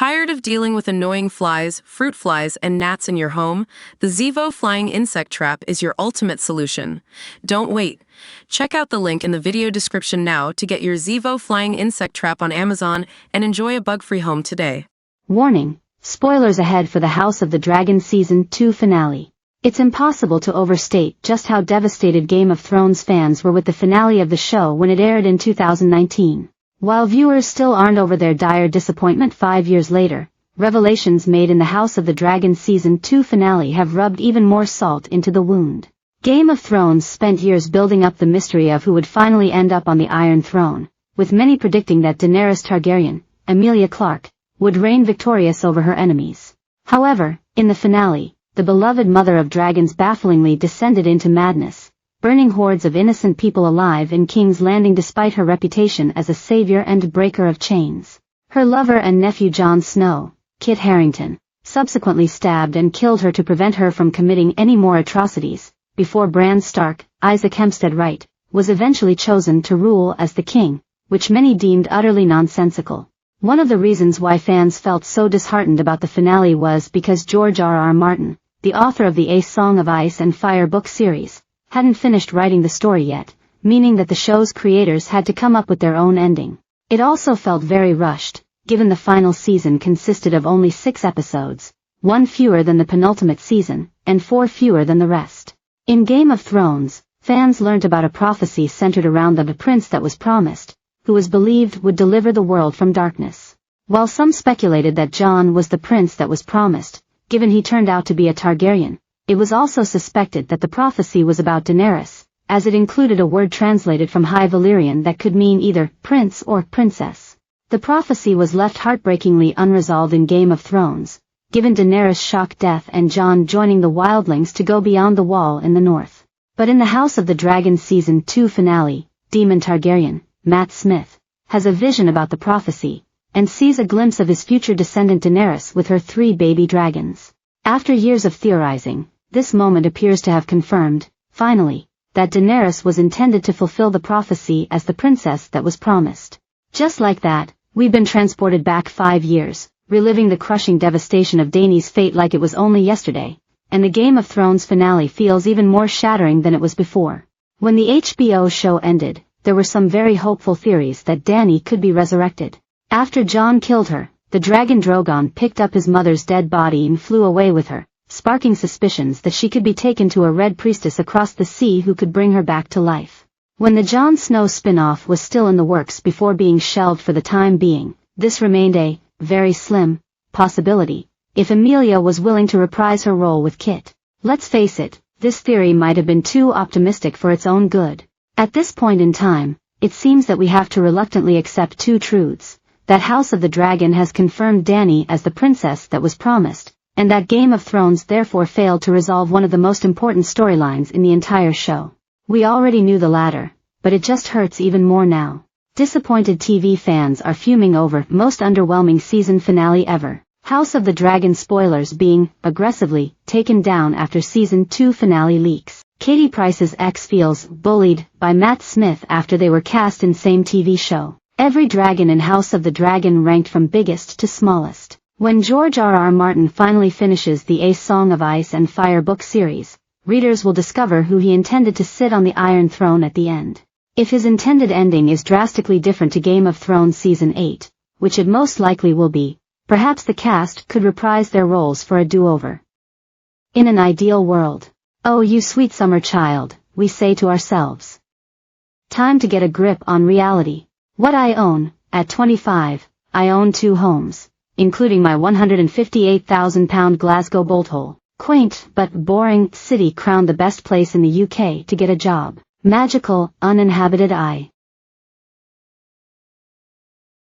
Tired of dealing with annoying flies, fruit flies, and gnats in your home? The Zevo Flying Insect Trap is your ultimate solution. Don't wait. Check out the link in the video description now to get your Zevo Flying Insect Trap on Amazon and enjoy a bug-free home today. Warning: spoilers ahead for the House of the Dragon Season 2 finale. It's impossible to overstate just how devastated Game of Thrones fans were with the finale of the show when it aired in 2019. While viewers still aren't over their dire disappointment 5 years later, revelations made in the House of the Dragon Season 2 finale have rubbed even more salt into the wound. Game of Thrones spent years building up the mystery of who would finally end up on the Iron Throne, with many predicting that Daenerys Targaryen, Emilia Clarke, would reign victorious over her enemies. However, in the finale, the beloved Mother of Dragons bafflingly descended into madness, burning hordes of innocent people alive in King's Landing despite her reputation as a savior and breaker of chains. Her lover and nephew Jon Snow, Kit Harington, subsequently stabbed and killed her to prevent her from committing any more atrocities, before Bran Stark, Isaac Hempstead Wright, was eventually chosen to rule as the king, which many deemed utterly nonsensical. One of the reasons why fans felt so disheartened about the finale was because George R.R. Martin, the author of the A Song of Ice and Fire book series, hadn't finished writing the story yet, meaning that the show's creators had to come up with their own ending. It also felt very rushed, given the final season consisted of only 6 episodes, 1 fewer than the penultimate season, and 4 fewer than the rest. In Game of Thrones, fans learnt about a prophecy centered around the prince that was promised, who was believed would deliver the world from darkness. While some speculated that Jon was the prince that was promised, given he turned out to be a Targaryen, it was also suspected that the prophecy was about Daenerys, as it included a word translated from High Valyrian that could mean either prince or princess. The prophecy was left heartbreakingly unresolved in Game of Thrones, given Daenerys' shock death and Jon joining the wildlings to go beyond the wall in the north. But in the House of the Dragon Season 2 finale, Daemon Targaryen, Matt Smith, has a vision about the prophecy, and sees a glimpse of his future descendant Daenerys with her 3 baby dragons. After years of theorizing, this moment appears to have confirmed, finally, that Daenerys was intended to fulfill the prophecy as the princess that was promised. Just like that, we've been transported back 5 years, reliving the crushing devastation of Dany's fate like it was only yesterday, and the Game of Thrones finale feels even more shattering than it was before. When the HBO show ended, there were some very hopeful theories that Dany could be resurrected. After Jon killed her, the dragon Drogon picked up his mother's dead body and flew away with her, sparking suspicions that she could be taken to a Red Priestess across the sea who could bring her back to life. When the Jon Snow spin-off was still in the works before being shelved for the time being, this remained a very slim possibility, if Emilia was willing to reprise her role with Kit. Let's face it, this theory might have been too optimistic for its own good. At this point in time, it seems that we have to reluctantly accept 2 truths: that House of the Dragon has confirmed Dany as the princess that was promised, and that Game of Thrones therefore failed to resolve one of the most important storylines in the entire show. We already knew the latter, but it just hurts even more now. Disappointed TV fans are fuming over most underwhelming season finale ever. House of the Dragon spoilers being aggressively taken down after season 2 finale leaks. Katie Price's ex feels bullied by Matt Smith after they were cast in same TV show. Every dragon in House of the Dragon ranked from biggest to smallest. When George R.R. Martin finally finishes the A Song of Ice and Fire book series, readers will discover who he intended to sit on the Iron Throne at the end. If his intended ending is drastically different to Game of Thrones Season 8, which it most likely will be, perhaps the cast could reprise their roles for a do-over. In an ideal world, oh you sweet summer child, we say to ourselves. Time to get a grip on reality. What I own: at 25, I own 2 homes, including my £158,000 Glasgow bolthole. Quaint but boring city crowned the best place in the UK to get a job. Magical, uninhabited